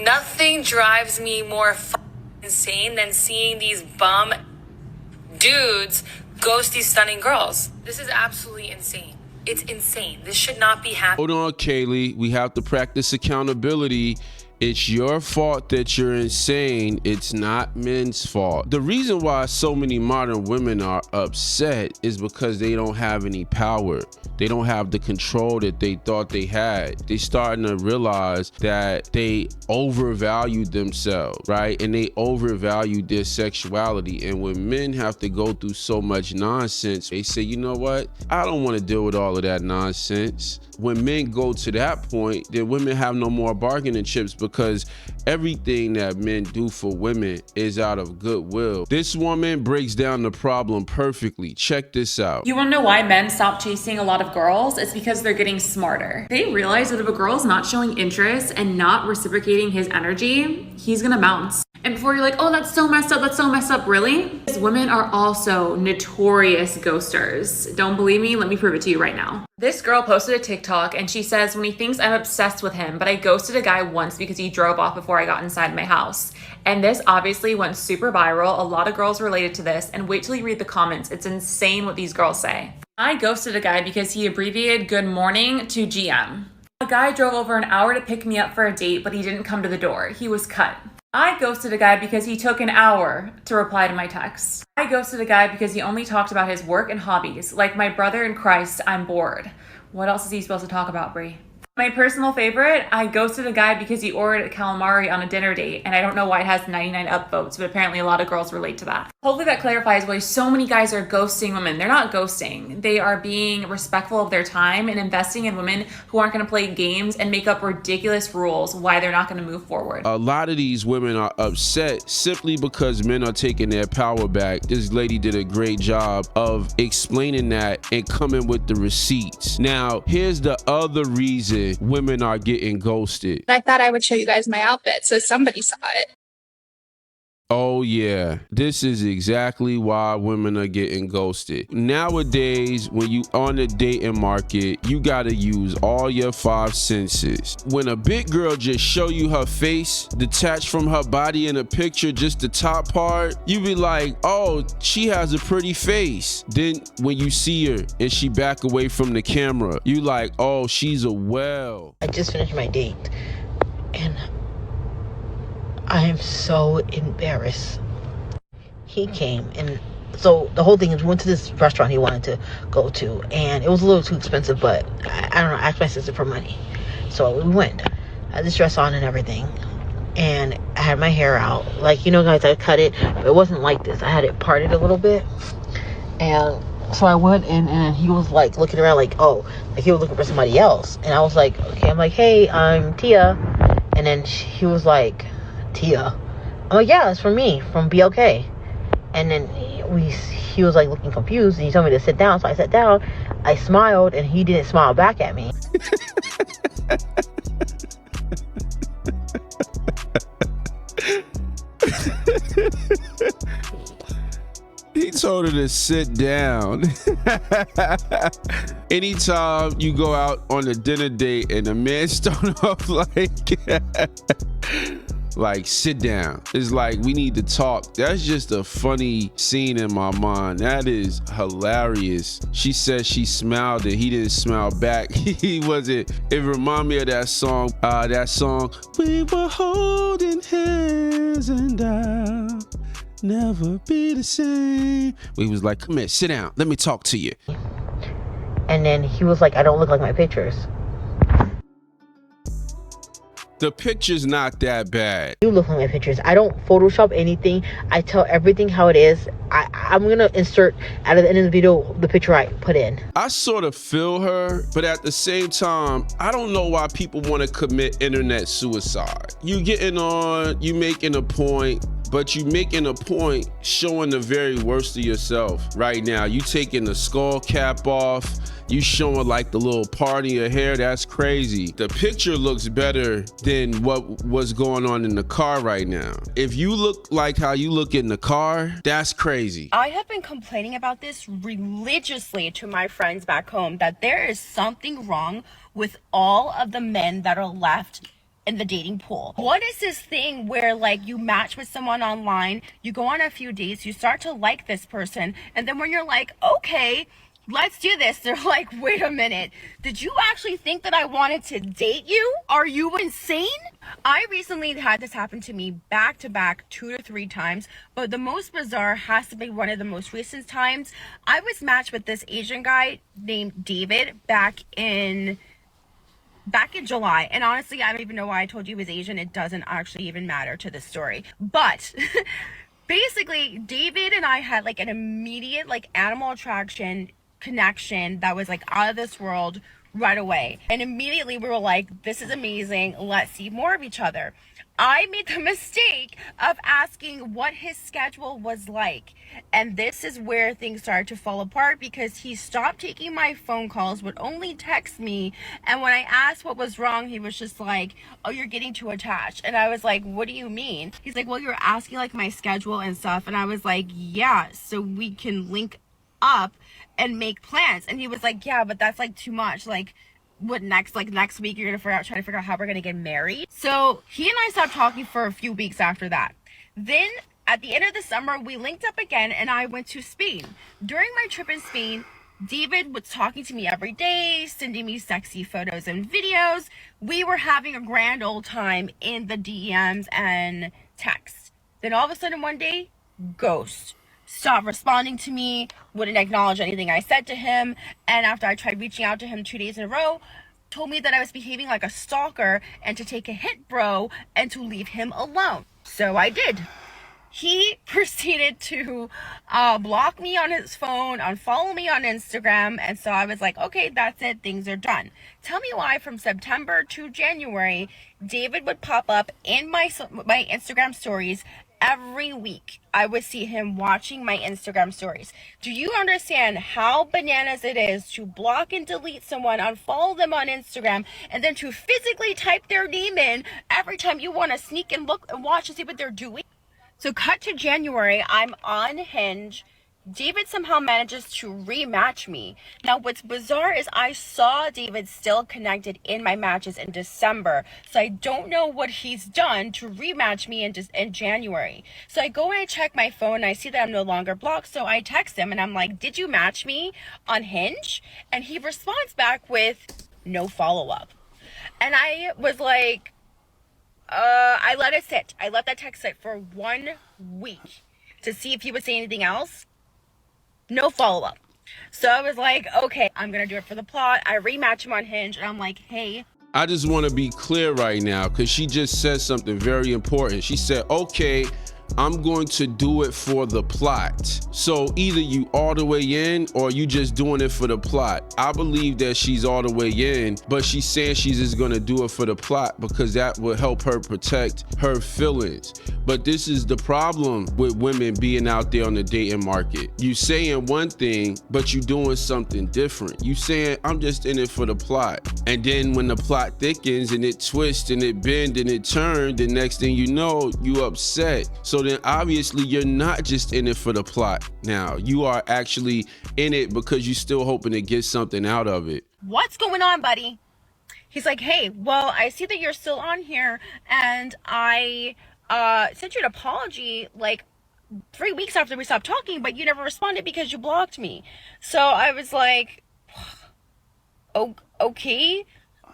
Nothing drives me more insane than seeing these bum dudes ghost these stunning girls. This is absolutely insane. It's insane. This should not be happening. Hold on, Kaylee. We have to practice accountability. It's your fault that you're insane. It's not men's fault. The reason why so many modern women are upset is because they don't have any power. They don't have the control that they thought they had. They starting to realize that they overvalued themselves, right? And they overvalued their sexuality. And when men have to go through so much nonsense, they say, you know what? I don't want to deal with all of that nonsense. When men go to that point, then women have no more bargaining chips because everything that men do for women is out of goodwill. This woman breaks down the problem perfectly. Check this out. You want to know why men stop chasing a lot of girls? It's because they're getting smarter. They realize that if a girl's not showing interest and not reciprocating his energy, he's gonna bounce. And before you're like, oh, that's so messed up, really? Because women are also notorious ghosters. Don't believe me? Let me prove it to you right now. This girl posted a TikTok and she says, when he thinks I'm obsessed with him, but I ghosted a guy once because he drove off before I got inside my house. And this obviously went super viral. A lot of girls related to this. And wait till you read the comments. It's insane what these girls say. I ghosted a guy because he abbreviated good morning to GM. A guy drove over an hour to pick me up for a date, but he didn't come to the door. He was cut. I ghosted a guy because he took an hour to reply to my texts. I ghosted a guy because he only talked about his work and hobbies. Like my brother in Christ, I'm bored. What else is he supposed to talk about, Brie? My personal favorite, I ghosted a guy because he ordered a calamari on a dinner date, and I don't know why it has 99 upvotes, but apparently a lot of girls relate to that. Hopefully that clarifies why so many guys are ghosting women. They're not ghosting. They are being respectful of their time and investing in women who aren't going to play games and make up ridiculous rules why they're not going to move forward. A lot of these women are upset simply because men are taking their power back. This lady did a great job of explaining that and coming with the receipts. Now, here's the other reason women are getting ghosted. I thought I would show you guys my outfit so somebody saw it. Oh yeah, this is exactly why women are getting ghosted. Nowadays, when you on the dating market, you gotta use all your 5 senses. When a big girl just show you her face detached from her body in a picture, just the top part, you be like, oh, she has a pretty face. Then when you see her and she back away from the camera, you like, oh, she's a whale. I just finished my date and I am so embarrassed. He came, and so the whole thing is we went to this restaurant he wanted to go to, and it was a little too expensive, but I don't know, I asked my sister for money. So we went. I had this dress on and everything, and I had my hair out. Like, you know, guys, I cut it, but it wasn't like this. I had it parted a little bit. And so I went in, and he was like looking around like, oh, like he was looking for somebody else. And I was like, okay, I'm like, hey, I'm Tia. And then he was like, Tia? I'm like, yeah, it's for me, from BLK. And then he was like looking confused, and he told me to sit down. So I sat down, I smiled, and he didn't smile back at me. He told her to sit down. Anytime you go out on a dinner date and a man start off like sit down, it's like we need to talk. That's just a funny scene in my mind. That is hilarious. She said she smiled and he didn't smile back. He wasn't. It reminded me of that song. We were holding hands and I'll never be the same. We was like, come here, sit down, let me talk to you. And then he was like, I don't look like my pictures. The picture's not that bad. You look like my pictures. I don't Photoshop anything. I tell everything how it is. I'm gonna insert out of the end of the video the picture I put in. I sort of feel her, but at the same time, I don't know why people want to commit internet suicide. You getting on, you making a point, but you making a point showing the very worst of yourself right now. You taking the skull cap off, you showing like the little part in your hair. That's crazy. The picture looks better than what was going on in the car right now. If you look like how you look in the car, that's crazy. I have been complaining about this religiously to my friends back home, that there is something wrong with all of the men that are left in the dating pool. What is this thing where like you match with someone online, you go on a few dates, you start to like this person, and then when you're like, okay, let's do this, they're like, wait a minute, did you actually think that I wanted to date you? Are you insane? I recently had this happen to me back to back 2 to 3 times, but the most bizarre has to be one of the most recent times. I was matched with this Asian guy named David back in July, and honestly, I don't even know why I told you he was Asian. It doesn't actually even matter to the story, but basically David and I had like an immediate like animal attraction connection that was like out of this world right away, and immediately we were like, this is amazing, let's see more of each other. I made the mistake of asking what his schedule was like, and this is where things started to fall apart because he stopped taking my phone calls, would only text me, and when I asked what was wrong, he was just like, oh, you're getting too attached. And I was like, what do you mean? He's like, well, you're asking like my schedule and stuff, and I was like, yeah, so we can link up and make plans. And he was like, yeah, but that's like too much. Like, what next? Like next week you're gonna try to figure out how we're gonna get married. So he and I stopped talking for a few weeks after that. Then at the end of the summer we linked up again, and I went to Spain. During my trip in Spain, David was talking to me every day, sending me sexy photos and videos. We were having a grand old time in the DMs and texts. Then all of a sudden one day, ghost. Stopped responding to me, wouldn't acknowledge anything I said to him, and after I tried reaching out to him 2 days in a row, told me that I was behaving like a stalker and to take a hit, bro, and to leave him alone. So I did. He proceeded to block me on his phone, unfollow me on Instagram, and so I was like, okay, that's it, things are done. Tell me why from September to January, David would pop up in my Instagram stories every week. I would see him watching my Instagram stories. Do you understand how bananas it is to block and delete someone, unfollow them on Instagram, and then to physically type their name in every time you want to sneak and look and watch and see what they're doing? So cut to January, I'm on Hinge. David somehow manages to rematch me. Now, what's bizarre is I saw David still connected in my matches in December. So I don't know what he's done to rematch me in January. So I go and I check my phone and I see that I'm no longer blocked. So I text him and I'm like, did you match me on Hinge? And he responds back with no follow-up. And I was like, I let it sit. I let that text sit for 1 week to see if he would say anything else. No follow-up. So I was like, okay, I'm gonna do it for the plot. I rematch him on Hinge and I'm like, hey. I just want to be clear right now because she just said something very important. She said, okay, I'm going to do it for the plot. So either you all the way in or you just doing it for the plot. I believe that she's all the way in, but she's saying she's just going to do it for the plot because that will help her protect her feelings. But this is the problem with women being out there on the dating market. You saying one thing, but you doing something different. You saying, I'm just in it for the plot. And then when the plot thickens and it twists and it bends and it turns, the next thing you know, you upset. So then obviously you're not just in it for the plot now. You are actually in it because you're still hoping to get something out of it. What's going on, buddy? He's like, hey, well, I see that you're still on here and I sent you an apology like 3 weeks after we stopped talking, but you never responded because you blocked me. So I was like, oh, okay.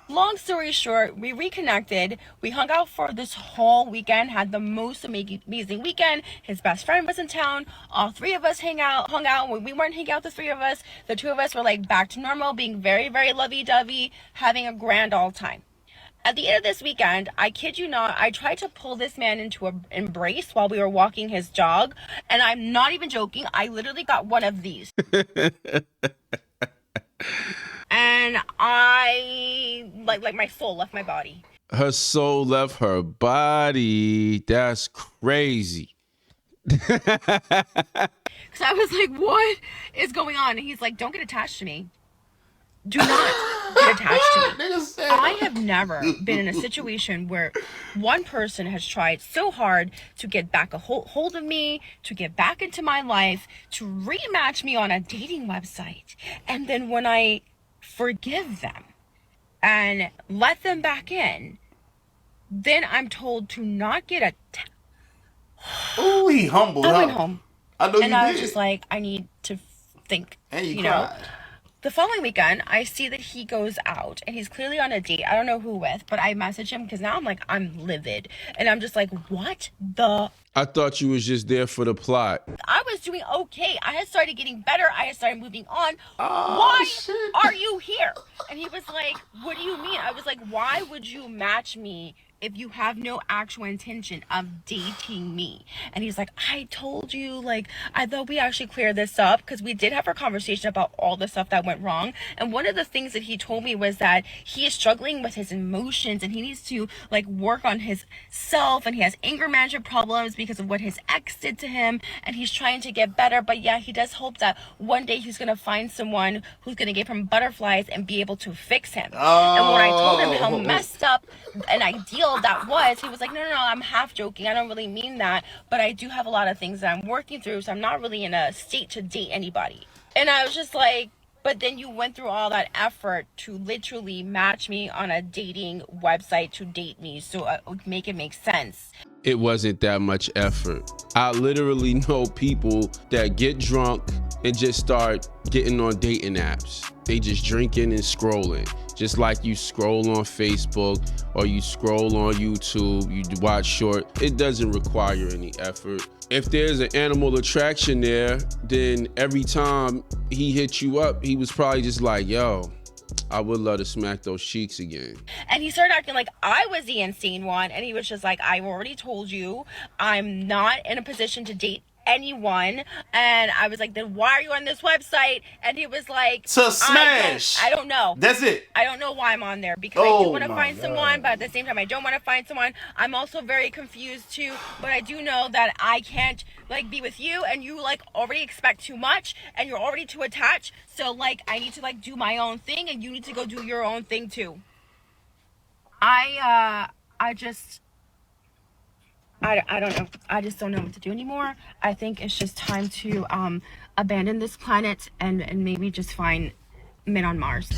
Long story short, we reconnected. We hung out for this whole weekend, had the most amazing weekend. His best friend was in town. All 3 of us hung out. When we weren't hanging out, the 3 of us, the 2 of us were like back to normal, being very, very lovey-dovey, having a grand old time. At the end of this weekend, I kid you not, I tried to pull this man into an embrace while we were walking his dog. And I'm not even joking. I literally got one of these. And I, like my soul left my body. Her soul left her body. That's crazy. Because I was like, what is going on? And he's like, don't get attached to me. Do not get attached to me. I have never been in a situation where one person has tried so hard to get back a hold of me, to get back into my life, to rematch me on a dating website. And then when I forgive them and let them back in, Then I'm told to not get a Oh, he humbled I her. went home. I know And you I did. was just like, I need to think. And you know. cried. The following weekend, I see that he goes out and he's clearly on a date. I don't know who with, but I message him because now I'm livid. And I'm just like, what the? I thought you was just there for the plot. I was doing okay. I had started getting better. I had started moving on. Oh, Why shit. are you here? And he was like, what do you mean? I was like, why would you match me if you have no actual intention of dating me? And he's like, I told you, like, I thought we actually cleared this up because we did have a conversation about all the stuff that went wrong. And one of the things that he told me was that he is struggling with his emotions and he needs to like work on his self, and he has anger management problems because of what his ex did to him, and he's trying to get better. But yeah, he does hope that one day he's gonna find someone who's gonna give him butterflies and be able to fix him. And when I told him how messed up an ideal that was, he was like, no, I'm half joking, I don't really mean that, but I do have a lot of things that I'm working through, so I'm not really in a state to date anybody. And I was just like, but then you went through all that effort to literally match me on a dating website to date me, so make it make sense. It wasn't that much effort. I literally know people that get drunk and just start getting on dating apps. They just drinking and scrolling. Just like you scroll on Facebook or you scroll on YouTube, you watch short. It doesn't require any effort. If there's an animal attraction there, then every time he hit you up, he was probably just like, yo, I would love to smack those cheeks again. And he started acting like I was the insane one, and he was just like, I've already told you, I'm not in a position to date anyone. And I was like, then why are you on this website? And he was like, to smash. I don't know. That's it. I don't know why I'm on there, because I do want to find someone, but at the same time I don't want to find someone. I'm also very confused too, but I do know that I can't like be with you, and you like already expect too much, and you're already too attached, so like I need to like do my own thing, and you need to go do your own thing too. I don't know. I just don't know what to do anymore. I think it's just time to abandon this planet and maybe just find men on Mars.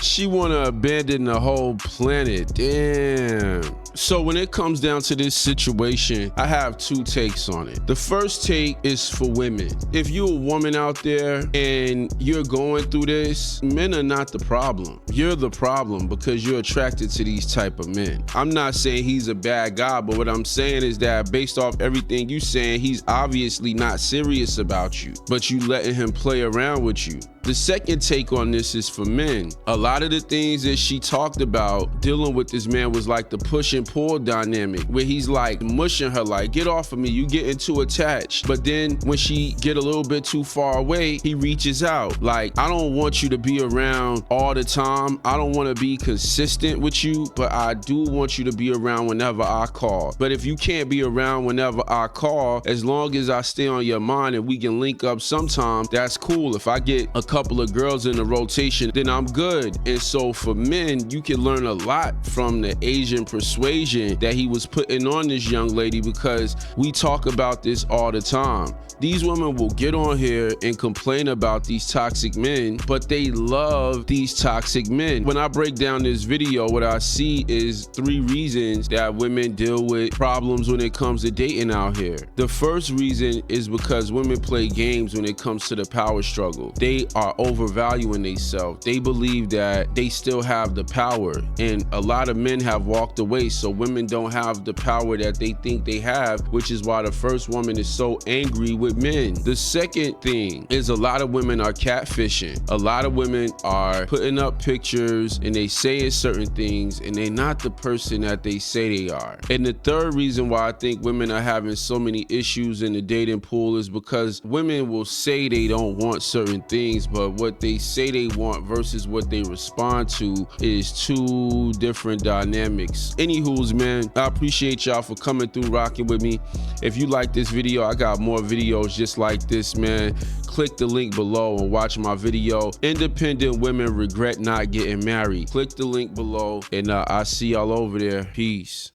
She want to abandon the whole planet. Damn. So when it comes down to this situation, I have two takes on it. The first take is for women. If you're a woman out there and you're going through this, men are not the problem. You're the problem because you're attracted to these type of men. I'm not saying he's a bad guy, but what I'm saying is that based off everything you saying, he's obviously not serious about you, but you letting him play around with you. The second take on this is for men. A lot of the things that she talked about dealing with this man was like the push and pull dynamic, where he's like mushing her like, get off of me, you getting too attached. But then when she get a little bit too far away, he reaches out. Like, I don't want you to be around all the time. I don't want to be consistent with you, but I do want you to be around whenever I call. But if you can't be around whenever I call, as long as I stay on your mind and we can link up sometime, that's cool. If I get a couple of girls in the rotation, then I'm good. And so for men, you can learn a lot from the Asian persuasion that he was putting on this young lady, because we talk about this all the time. These women will get on here and complain about these toxic men, but they love these toxic men. When I break down this video, what I see is 3 reasons that women deal with problems when it comes to dating out here. The first reason is because women play games when it comes to the power struggle. They are overvaluing themselves. They believe that they still have the power, and a lot of men have walked away, so women don't have the power that they think they have, which is why the first woman is so angry with men. The second thing is a lot of women are catfishing. A lot of women are putting up pictures and they saying certain things and they're not the person that they say they are. And the third reason why I think women are having so many issues in the dating pool is because women will say they don't want certain things, but what they say they want versus what they respond to is 2 different dynamics. Anywho's, man, I appreciate y'all for coming through, rocking with me. If you like this video, I got more videos just like this, man. Click the link below and watch my video, Independent Women Regret Not Getting Married. Click the link below, and I'll see y'all over there. Peace.